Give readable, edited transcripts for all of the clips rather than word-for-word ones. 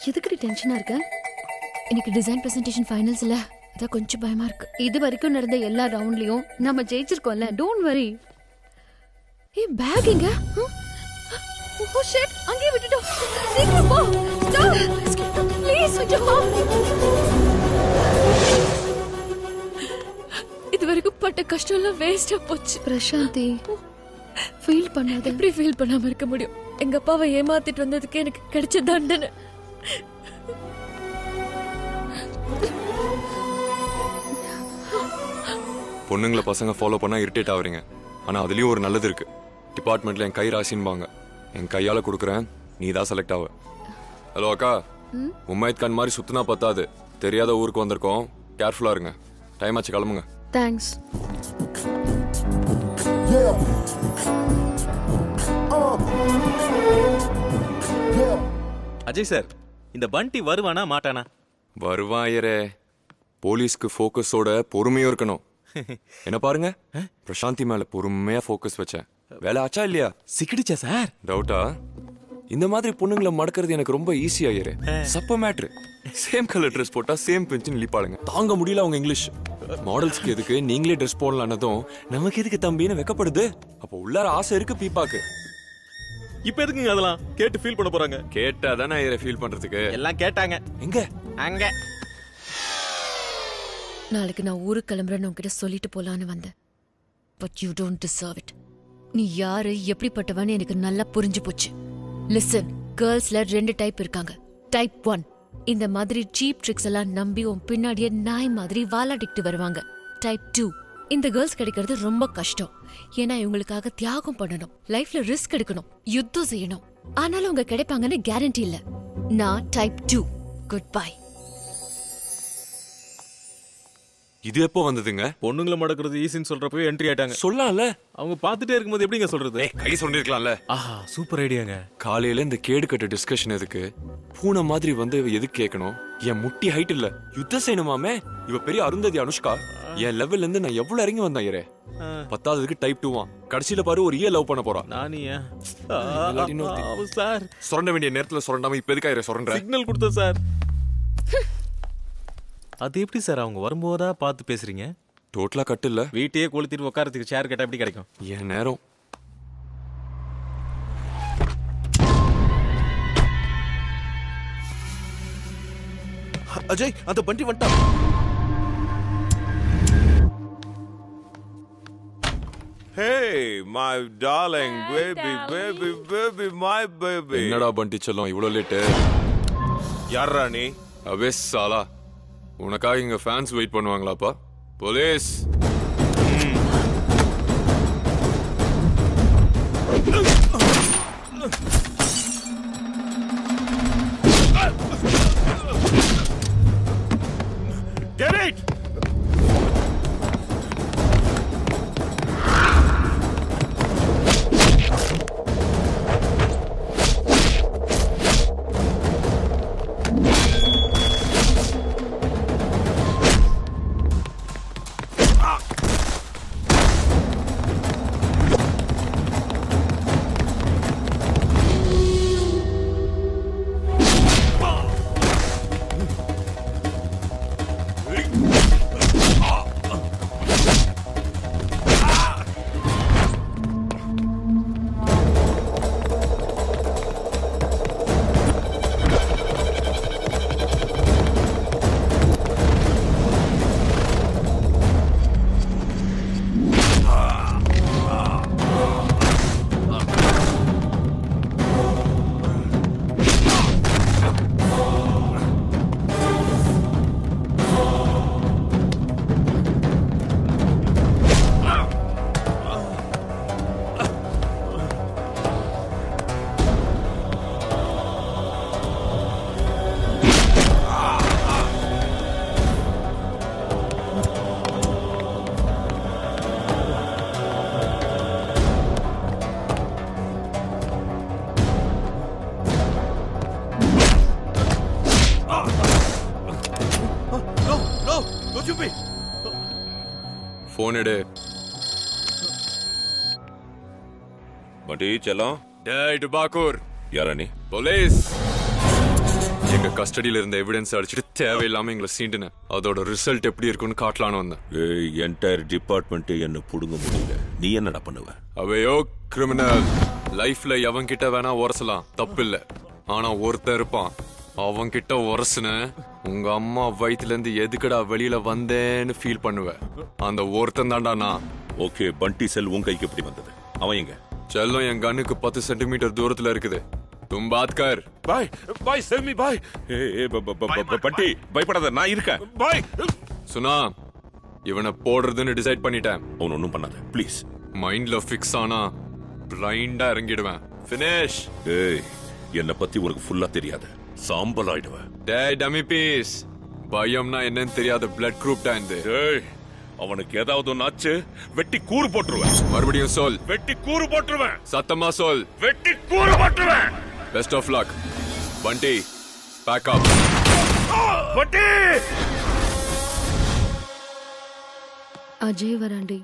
எதுக்கு டென்ஷனா இருக்க? எனக்கு டிசைன் பிரசன்டேஷன் ஃபைனல்ஸ் இல்ல, அதான் கொஞ்சம் பயமா இருக்கு. இது வரைக்கும் நடந்த எல்லா ரவுண்ட்லயும் நம்ம ஜெயிச்சிருக்கோம்ல, டோன்ட் வரி. ஏய் பேக் எங்க? ஓ ஷிட், அங்கே விட்டுட்டோம். சீக்கிரம் போ. ஸ்டாப். ப்ளீஸ் விட்டுப்போ. இது வரைக்கும் பட்ட கஷ்டம் எல்லாம் வேஸ்டா போச்சு. பிரசாந்தி, ஃபீல் பண்ணாத. எப்படி ஃபீல் பண்ணாம இருக்க முடியும்? எங்க அப்பாவை ஏமாத்திட்டு வந்ததுக்கு எனக்கு கிடைச்ச தண்டனை. பொண்ணுங்களை பசங்க ஃபாலோ பண்ணா இரிட்டேட் ஆவறீங்க. ஆனா அதுலயும் ஒரு நல்லது இருக்கு. டிபார்ட்மெண்ட்ல என் கை ராசின்பாங்க. என் கையால கொடுக்குறேன், நீ தான் செலக்ட் ஆவ. ஹலோ அக்கா, உமைத் கான் மாதிரி சுத்தினா பத்தாது. தெரியாத ஊருக்கு வந்திருக்கோம், கேர்ஃபுல்லா இருங்க. டைம் ஆச்சு, கிளம்புங்க. தேங்க்ஸ். அஜய் சார், இந்த பண்டி வருவானா மாட்டானா? வருவாயரே. போலீஸ்க்கு ஃபோக்கஸோட பொறுமையும் இருக்கணும். என்ன பாருங்க, பிரசாந்தி மேல பொறுமையா ஃபோக்கஸ் வச்சேன். வேலை ஆச்சா இல்லையா? சிக்கிடுச்சா சார்? டவுட்டா? இந்த மாதிரி பொண்ணுங்களை மடக்கிறது எனக்கு ரொம்ப ஈஸி ஆயிரு. சப்ப மேட்ரு. சேம் கலர் ட்ரெஸ் போட்டா சேம் பெஞ்சின் லீப்பாளுங்க. தாங்க முடியல அவங்க இங்கிலீஷ். மாடல்ஸ்க்கு எதுக்கு நீங்களே ட்ரெஸ் போடலான்னதும் நமக்கு எதுக்கு தம்பின்னு வெக்கப்படுது. அப்போ உள்ளார ஆசை இருக்கு பீப்பாக்கு. இப்ப எதுக்குங்க அதெல்லாம் கேட்டு ஃபீல் பண்ண போறாங்க? கேட்டா தானே ஃபீல் பண்றதுக்கு. எல்லாம் கேட்டாங்க. எங்க? அங்க. நாளைக்கு நான் ஊருக்கு கிளம்புறேன்னு உன்கிட்ட சொல்லிட்டு போலான்னு வந்தேன். But you don't deserve it. நீ யாரு, எப்படிப்பட்டவன்னு எனக்கு நல்லா புரிஞ்சு போச்சு. லிசன், கேர்ள்ஸ்ல 2 டைப் இருக்காங்க. டைப் 1, இந்த மாதிரி சீப் ட்ரிக்ஸ் எல்லாம் நம்பி உன் பின்னாடியே நாய் மாதிரி வாலாடிக்கிட்டு வருவாங்க. டைப் 2, இந்த கேர்ள்ஸ் கிடைக்கிறது ரொம்ப கஷ்டம். ஏன்னா இவங்களுக்காக தியாகம் பண்ணணும், லைஃப்ல ரிஸ்க் எடுக்கணும், யுத்தம் செய்யணும். ஆனாலும் அவங்க கிடைப்பாங்கன்னு கேரண்டி இல்ல. நான் டைப் 2. Good bye. இது எப்போ வந்ததுங்க? பொண்ணுங்களை மடக்கிறது ஈஸின்னு சொல்றப்போ என்ட்ரி ஆயிட்டாங்க. சொல்லலாம்ல. அவங்க பாத்துட்டே இருக்கும்போது எப்படிங்க சொல்றது? கை சொல்லிருக்கலாம்ல. ஆஹா, சூப்பர் ஐடியாங்க. காலையில இந்த கேடு கட்ட டிஸ்கஷன் எதுக்கு? பூனை மாதிரி வந்து எதுக்கு கேட்கணும்? என் முட்டி ஹைட் இல்ல, யுத்தம் செய்யணுமாமே. இவ பெரிய அருந்ததி அனுஷ்கா. என் லெவல்ல இருந்து நான் எவ்வளவு இறங்கி வந்தேன் இரு. 10வது டைப் 2 கடைசியில பாரு ஒரு லவ் பண்ண போறான். நானியா சார்? சுரண்ட வேண்டிய நேரத்துல சுரண்டாம இப்ப எதுக்காக சுரண்ட? சிக்னல் கொடுத்த சார். அது எப்படி சார் அவங்க வரும்போதா பார்த்து பேசுறீங்க? டோட்டலா கட்டு இல்ல. வீட்டையே கொளுத்திட்டு உட்காரத்துக்கு சேர் கேட்டா எப்படி கிடைக்கும்? என் நேரம். அஜய், அந்த பண்டி வந்துட்டான். Hey, my darling baby, baby, baby, my baby. என்னடா பண்டி செல்லம் இவ்வளவு லேட்டு? யாரா நீ? அபே சாலா, உனக்காக இங்க ஃபேன்ஸ் வெயிட் பண்ணுவாங்களாப்பா? போலீஸ். Get it! போன் எடு. பண்டி செல்லம். டேய் டுபாக்கூர். யாரா நீ? போலீஸ். கஸ்டடியில இருந்த எவிடன்ஸ் அடிச்சுட்டு தேவையில்லாம எங்களை சீண்டுன அதோட ரிசல்ட் எப்படி இருக்குன்னு காட்டலான்னு வந்தேன். என்டையர் டிபார்ட்மெண்ட் என்ன புடுங்க முடியல, நீ என்னடா பண்ணுவ? அவையோ கிரிமினல். லைஃப்ல எவன் கிட்ட வேணா உரசலாம், தப்பு இல்ல. ஆனா ஒருத்தன் இருப்பான், அவன் கிட்ட உரசுன உங்க அம்மா வயித்துல இருந்து எதுக்கடா வெளியில வந்தேன்னு ஃபீல் பண்ணுவ. அந்த ஒருத்தன் தான்டா நான். ஓகே, பண்டி செல் உன் கைக்கு எப்படி வந்தது? அவன் எங்க? செல்லம் என் கண்ணுக்கு 10 சென்டிமீட்டர் தூரத்துல இருக்குது. தும் பாத் கர். பாய் பாய் செல்மி பாய். பண்டி பயப்படாத, நான் இருக்கேன் பாய். சுனா, இவனை போடுறதுன்னு டிசைட் பண்ணிட்டேன். அவன் ஒன்னும் பண்ணாத ப்ளீஸ். மைண்ட்ல ஃபிக்ஸ் ஆனா பிளைண்டா இறங்கிடுவேன். ஃபினிஷ். ஏய், என்னை பத்தி உனக்கு ஃபுல்லா தெரியாது, சாம்பல் ஆயிடுவேன். டேய் டமி பீஸ், பயம்னா என்னன்னு தெரியாத பிளட் குரூப் தான் இது. ஏய், அவனுக்கு ஏதாவது ஒன்னாச்சு வெட்டி கூறு போட்டுருவேன். மறுபடியும் சொல். வெட்டி கூறு போட்டுருவேன். சத்தமா சொல். வெட்டி கூறு போட்டுருவேன். பெஸ்ட் ஆஃப் லக் பண்டி. பேக் அப். பண்டி. அஜய் வராண்டி.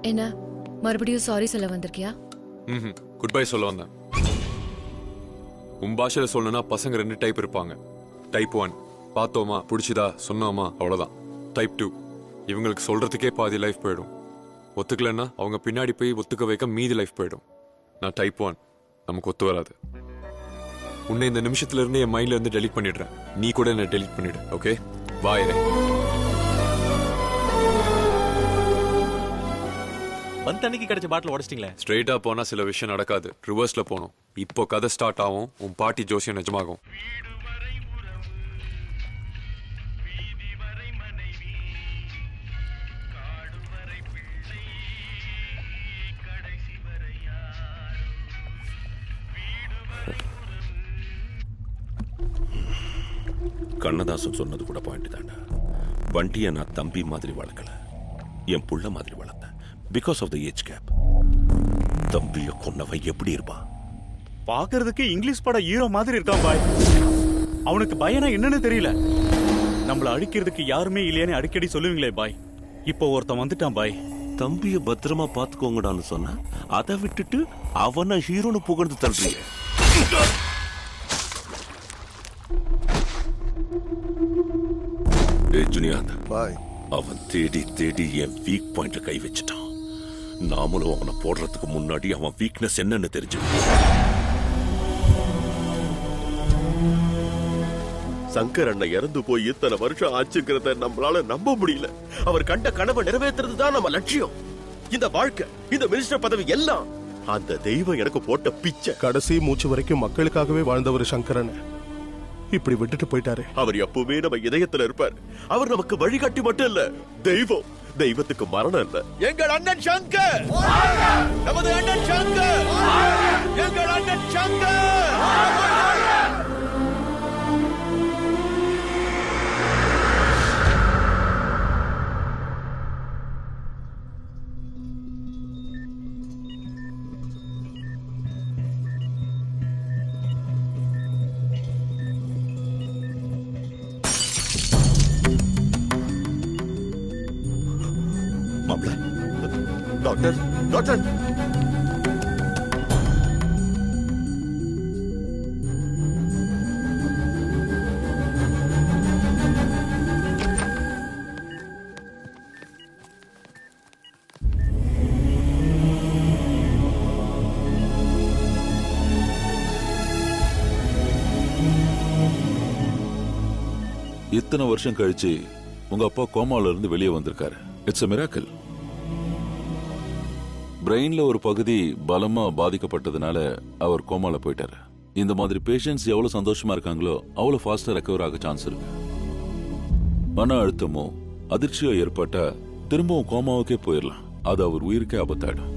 என்ன மறுபடியும் சாரி சொல்ல வந்திருக்கியா? குட் பை சொல்ல வந்தேன். உன் பாஷையில சொல்லணும்னா பசங்க 2 டைப் இருப்பாங்க. டைப் 1 பார்த்தோமா பிடிச்சதா சொன்னோமா அவ்வளவுதான். டைப் 2 இவங்களுக்கு சொல்றதுக்கே பாதி லைஃப் போயிடும். ஒத்துக்கலன்னா அவங்க பின்னாடி போய் ஒத்துக்க வைக்க மீதி லைஃப் போயிடும். நான் டைப் 1, நமக்கு ஒத்து வராது. உன்னை இந்த நிமிஷத்துல இருந்து என் மைண்ட்ல இருந்து டெலீட் பண்ணிடுறேன். நீ கூட என்ன டெலீட் பண்ணிடு. Okay bye. அன்னைக்கு கிடைச்ச பாட்டில் உடைச்சிட்டீங்களே. ஸ்ட்ரெயிட்டா போனா சில விஷயம் நடக்காது, ரிவர்ஸ்ல போகணும். இப்போ கதை ஸ்டார்ட் ஆகும், உன் பாட்டி ஜோசியம் நிஜமாகும். கண்ணதாசன் சொன்னது கூட பாயிண்ட் தாண்டா. வண்டியை நான் தம்பி மாதிரி வளர்க்கல, என் புள்ள மாதிரி வளர்த்தேன். Because of the age gap. தம்பியை கொன்னவன் எப்படி இருப்பான்? பாக்குறதுக்கு இங்கிலீஷ் பட ஹீரோ மாதிரி இருக்கான் பாய். அவனுக்கு பயனா என்னன்னு தெரியல. நம்மள அடிக்கிறதுக்கு யாருமே இல்லையான்னு அடிக்கடி சொல்லுவீங்களே பாய். இப்போ ஒருத்தன் வந்துட்டான் பாய். தம்பியை பத்திரமா பாத்துக்கோங்கடான்னு சொன்ன, அதை விட்டுட்டு அவனை ஹீரோன்னு புகழ்ந்து தள்ளுறீங்க. அவன் தேடி தேடி என் வீக் பாயிண்ட கை வச்சுட்டான். நாமளும் அவனை போடுறதுக்கு முன்னாடி அவன் வீக்னஸ் என்னன்னு தெரிஞ்சு. சங்கர் அண்ணன் இறந்து போய் இத்தனை வருஷம் ஆச்சுங்கிறத நம்மளால நம்ப முடியல. அவர் கண்ட கனவை நிறைவேற்றுறது தான் நம்ம லட்சியம். இந்த வாழ்க்கை, இந்த மினிஸ்டர் பதவி எல்லாம் அந்த தெய்வம் எனக்கு போட்ட பிச்சை. கடைசி மூச்சு வரைக்கும் மக்களுக்காகவே வாழ்ந்தவர் சங்கரன் இப்படி விட்டுட்டு போயிட்டாரு. அவர் எப்பவுமே நம்ம இதயத்துல இருப்பார். அவர் நமக்கு வழிகாட்டி மட்டும் இல்ல, தெய்வம். தெய்வத்துக்கு மரணம் இல்ல. எங்கள் அண்ணன் சங்கர், நமது அண்ணன் சங்கர், எங்கள் அண்ணன் சங்கர். டாக்டர், டாக்டர், இத்தனை வருஷம் கழிச்சு உங்க அப்பா கோமால இருந்து வெளியே வந்திருக்காரு. It's a miracle. பிரெயின்ல ஒரு பகுதி பலமா பாதிக்கப்பட்டதுனால அவர் கோமால போயிட்டாரு. இந்த மாதிரி பேஷண்ட்ஸ் எவ்வளவு சந்தோஷமா இருக்காங்களோ அவ்வளவு ஃபாஸ்டா ரெக்கவர் ஆக சான்ஸ் இருக்கு. மன அழுத்தமோ அதிர்ச்சியோ ஏற்பட்டா திரும்பவும் கோமாவுக்கே போயிடலாம். அது அவர் உயிருக்கே ஆபத்தாயிடும்.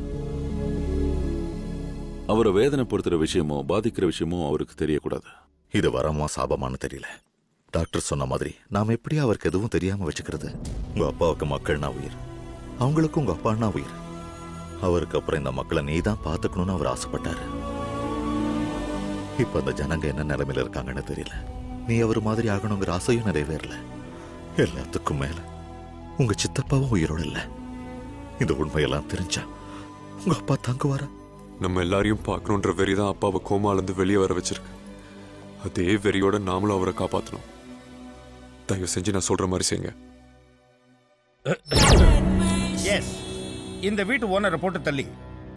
அவரை வேதனைப்படுத்துற விஷயமோ பாதிக்கிற விஷயமோ அவருக்கு தெரியக்கூடாது. இது வரமா சாபமானு தெரியல. டாக்டர் சொன்ன மாதிரி நாம எப்படி அவருக்கு எதுவும் தெரியாம வச்சுக்கிறது? உங்க அப்பாவுக்கு மக்கள்னா உயிர், அவங்களுக்கு உங்க அப்பான்னா உயிர். அவருக்கு அப்புறம் இந்த மக்களை நீ தான் பாத்துக்கணும்னு அவர் ஆசைப்பட்டாரு. இப்ப அந்த ஜனங்க என்ன நிலைமையில இருக்காங்கன்னு தெரியல. நீ அவர் மாதிரி ஆகணுங்கிற ஆசையும் நிறைவேறல. எல்லாத்துக்கும் மேல உங்க சித்தப்பாவும் உயிரோடு இல்ல. இந்த உண்மையெல்லாம் தெரிஞ்சா உங்க அப்பா தாங்குவாரா? நம்ம எல்லாரையும் பார்க்கணுன்ற வெறிதான் அப்பாவை கோமால இருந்து வெளியே வர வச்சிருக்கு. அதே வெறியோட நாமளும் அவரை காப்பாற்றணும். தயவு செஞ்சு நான் சொல்ற மாதிரி செய்யுங்க. எஸ், இந்த வீட்டு ஓனரை போட்டு தள்ளி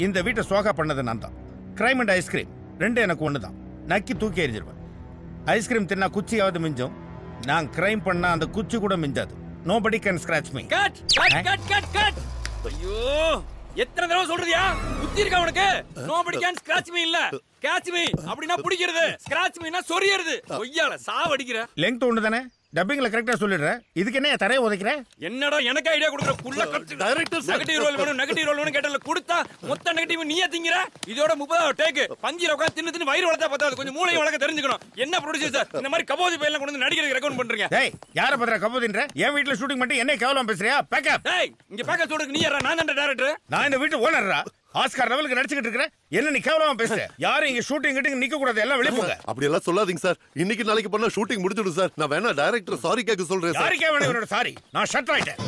இந்த வீட்டை சோகா பண்ணது நான் தான். கிரைம் அண்ட் ஐஸ்கிரீம் ரெண்டு எனக்கு ஒன்று தான். நக்கி தூக்கி எறிஞ்சிருவேன். ஐஸ்கிரீம் தின்னா குச்சியாவது மிஞ்சும், நான் கிரைம் பண்ணா அந்த குச்சி கூட மிஞ்சாது. Nobody can scratch me. Cut cut cut cut cut. ஐயோ, எத்தனை தடவை சொல்றதியா? புத்தி இருக்கா உனக்கு? நோபடி கேன் ஸ்கிராச் மீ இல்ல, கேட்ச் மீ. அப்படினா பிடிக்கிறது, ஸ்கிராச் மீனா சொறியிறது. ஒய்யால சாவடிக்கிற. லெங்த் ஒன்று தானே, டப்பிங்ல கரெக்டா சொல்லிடுறேன். இதுக்கு என்ன தரைய உதைக்கிற? என்னடா எனக்கு ஐடியா கொடுக்குற புள்ள cut. Director sir, negative role வேணும், நெகட்டிவ் ரோல் வேணும் கேட்டல கொடுத்தா மொத்த நெகட்டிவ் நீயே திங்கற. இதோட 30 டேக் பஞ்சிர உட்கார்ந்து தின்னு தின்னு வயிறு வளர்த்தா பத்தாது, கொஞ்சம் மூளை வளர்க்க தெரிஞ்சுக்கணும். என்ன ப்ரொடியூசர் சார் இந்த மாதிரி கபோதி பையெல்லாம் கொண்டு வந்து நடிக்கிறதுக்கு ரெக்கமெண்ட் பண்றீங்க? டேய், யார பத்திர கபோதின்ற? என் வீட்ல ஷூட்டிங் பண்ணி என்ன கேவலம் பேசுறியா? பேக்கப். டேய், இங்க பேக்கப் சொல்றதுக்கு நீ யாரா? நான் தான் டைரக்டர். நான் இந்த வீட்டு ஓனர்ரா. ஆஸ்கார் லெவலுக்கு நடிச்சிட்டு இருக்கற. என்ன நீ கேவலமா பேசுற? யாரும் இங்க ஷூட்டிங் கிட்ட நிக்க கூடாது, எல்லாம் வெளிய போங்க. அப்படி எல்லாம் சொல்லாதீங்க சார். இன்னைக்கு நாளைக்கு பண்ணா ஷூட்டிங் முடிஞ்சிடும் சார். நான் வேணா டைரக்டர் சாரி கேட்க சொல்றேன் சார். யாருக்கே வேணும் இவரோட சாரி? நான் ஷட் ஆயிட்டேன்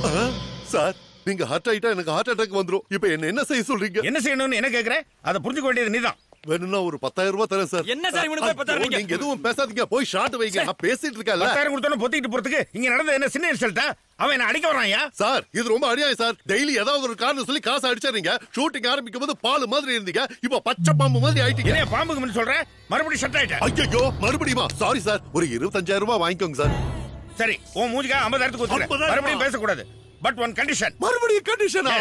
சார். நீங்க ஹார்ட் ஆயிட்டா எனக்கு ஹார்ட் அட்டாக் வந்துரும். இப்போ என்ன செய்ய சொல்றீங்க? என்ன செய்யணும்னு என்ன கேக்குற? அதை புரிஞ்சுக்க வேண்டியது நீதான். வேணும்னா ஒரு 10,000 ரூபாய் தரேன் சார். என்ன சார் இவனுக்கு 10,000? நீங்க எதுவும் பேசாதீங்க, போய் ஷாட் வைங்க. நான் பேசிட்டு இருக்கேன்ல. 10,000 கொடுத்தோன்னு பொத்திட்டு போறதுக்கு இங்க நடந்த என்ன சின்ன இன்சல்ட்டா? அவன் என்ன அடிக்க வரான்யா? சார் இது ரொம்ப அநியாயம் சார். டெய்லி ஏதாவது ஒரு காரணம் சொல்லி காசு அடிச்சறீங்க. ஷூட்டிங் ஆரம்பிக்கும் போது பால் மாதிரி இருந்தீங்க, இப்போ பச்சை பாம்பு மாதிரி ஆயிட்டீங்க. என்ன பாம்புக்கு முன்ன சொல்ற? மறுபடியும் ஷட் ஆயிட்டேன். ஐயோ, மறுபடியுமா? சாரி சார், ஒரு 25,000 ரூபாய் வாங்கிக்கோங்க சார். சரி, உன் மூஞ்சிக்கு 50,000 கொடுத்துறேன். மறுபடியும் பேசக்கூடாது. But one condition. மறுபடியும் கண்டிஷனா?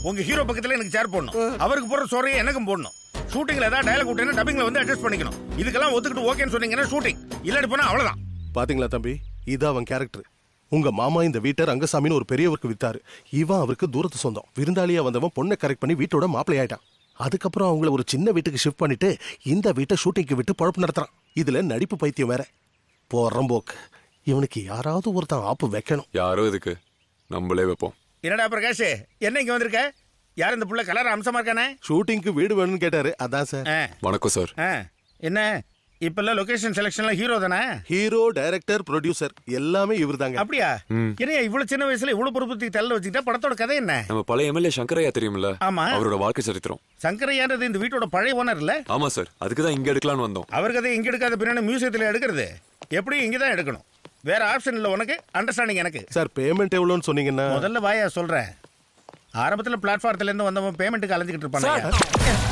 உங்க ஹீரோ பக்கத்துல எனக்கு சேர் போடணும். அவருக்கு போற சோறையை எனக்கும் போடணும். ஷூட்டிங்ல ஏதாவது டயலாக் விட்டேன்னா டப்பிங்ல வந்து அட்ஜஸ்ட் பண்ணிக்கணும். இதுக்கெல்லாம் ஒத்துக்கிட்டு ஓகேன்னு சொன்னீங்கன்னா ஷூட்டிங், இல்லாட்டி போனா அவ்வளவுதான். பாத்தீங்களா தம்பி, இது அவன் கேரக்டர். உங்க மாமா இந்த வீட்டை ரங்கசாமின்னு ஒரு பெரியவருக்கு வித்தாரு. இவன் அவருக்கு தூரத்து சொந்தம். விருந்தாளியா வந்தவன் பொண்ணை கரெக்ட் பண்ணி வீட்டோட மாப்பிள்ளை ஆயிட்டான். அதுக்கப்புறம் அவங்கள ஒரு சின்ன வீட்டுக்கு ஷிஃப்ட் பண்ணிட்டு இந்த வீட்டை ஷூட்டிங்க்கு விட்டு பொழப்பு நடத்துறான். இதுல நடிப்பு பைத்தியம் வேற. போறம்போக்கு. இவனுக்கு யாராவது ஒருத்தன் ஆப்பு வைக்கணும். யாரோ இதுக்கு நம்மளே வைப்போம். என்னடா பிரகாஷ், என்ன இங்க வந்திருக்க? யார் இந்த புள்ள கலர் அம்சமா இருக்கானே? ஷூட்டிங்க்கு வீடு வேணும்னு கேட்டாரு, அதான் சார். வணக்கம் சார். என்ன இப்பெல்லாம் லொகேஷன் செலக்ஷன்ல ஹீரோ தானே? ஹீரோ, டைரக்டர், ப்ரொடியூசர் எல்லாமே இவர்தாங்க. அப்படியா? என்ன இவ்வளவு சின்ன வயசுல இவ்வளவு பொறுப்பு தள்ள வச்சுக்கிட்டா? படத்தோட கதை என்ன? நம்ம பழைய எம்எல்ஏ சங்கரையா தெரியுமில்ல? ஆமா. அவரோட வாழ்க்கை சரித்திரம். சங்கரையான்றது இந்த வீட்டோட பழைய ஓனர் இல்ல? ஆமா சார், அதுக்கு தான் இங்க எடுக்கலாம்னு வந்தோம். அவர் கதை இங்க எடுக்காத பின்னாடி மியூசியத்துல எடுக்கிறது. எப்படி இங்க தான் எடுக்கணும். வேற ஆப்ஷன் இல்ல உனக்கு, அண்டர்ஸ்டாண்டிங் எனக்கு. சார் பேமெண்ட் எவ்வளவுன்னு சொன்னீங்கன்னா? முதல்ல வாயா சொல்றேன். ஆரம்பத்துல பிளாட்ஃபார்ம்ல இருந்து வந்தவன் பேமெண்ட்டுக்கு அலைஞ்சிட்டு இருப்பாங்க.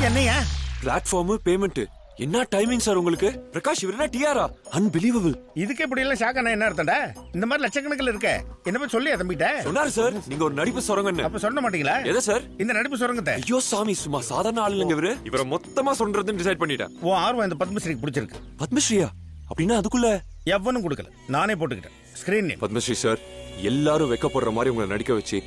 என்னையா பிளாட்ஃபார்ம் பேமெண்ட்? என்ன டைமிங் சார் உங்களுக்கு? பிரகாஷ் இவரா டிஆரா? அன்பிலீவபிள். இதுக்கு இப்படி எல்லாம் ஷாக் ஆனா என்ன அர்த்தம்டா? இந்த மாதிரி லட்சக்கணக்கில் இருக்க என்ன போய் சொல்லியா தம்பிட்ட? சொன்னாரு சார், நீங்க ஒரு நடிப்பு சுரங்கன்னு. அப்ப சொல்ல மாட்டீங்களா? எதை சார்? இந்த நடிப்பு சுரங்கத்தை. ஐயோ சாமி, சும்மா சாதாரண ஆள் இல்லங்க இவரு. இவரை மொத்தமா சொல்றதுன்னு டிசைட் பண்ணிட்டேன். உன் ஆர்வம் இந்த பத்மஸ்ரீக்கு பிடிச்சிருக்கு. பத்மஸ்ரீயா? அப்படின்னா அதுக்குள்ள எவனும் கொடுக்கல, நானே போட்டுக்கிட்டேன். Screen name Padmashri sir. எல்லாரும் வெக்கப்படுற மாதிரி உங்களை நடிக்க வச்சு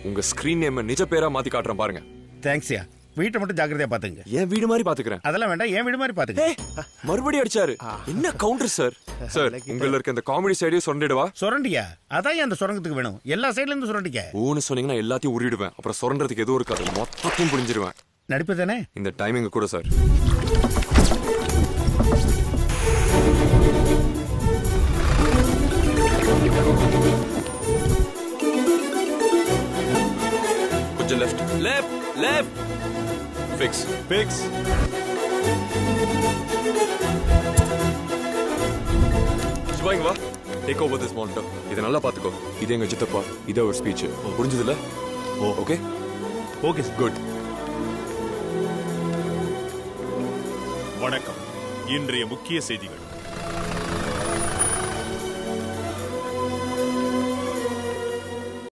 உங்க ஸ்கிரீன் நேம் நிஜ பேரா மாத்தி காட்டுறேன் பாருங்க. தேங்க்ஸ்யா. வீட்டை மட்டும் ஜாக்கிரதையா பாத்துங்க. என் வீடு மாதிரி பாத்துக்கிறேன். அதெல்லாம் வேண்டாம், என் வீடு மாதிரி பாத்துங்க. மறுபடியும் அடிச்சாரு. என்ன கவுண்டர் சார்? சார் உங்கள இருக்க இந்த காமெடி சைடையும் சொரண்டிடுவா? சொரண்டியா? அதான் அந்த சுரங்கத்துக்கு வேணும். எல்லா சைடுல இருந்து சுரண்டிக்க. ஊன்னு சொன்னீங்கன்னா எல்லாத்தையும் உருவிடுவேன். அப்புறம் சொரண்டறதுக்கு எதுவும் இருக்காது, மொத்தத்தையும் புரிஞ்சிருவேன். நடிப்பு தானே இந்த டைமிங் கூட சார். கொஞ்சம் left left left. Fix fix. சிவாங்க வா. Take over this monitor. இதை நல்லா பாத்துக்கோ. இது எங்க சித்தப்பா, இது ஒரு ஸ்பீச். புரிஞ்சதுல? Okay okay good. வணக்கம். இன்றைய முக்கிய செய்திகள்.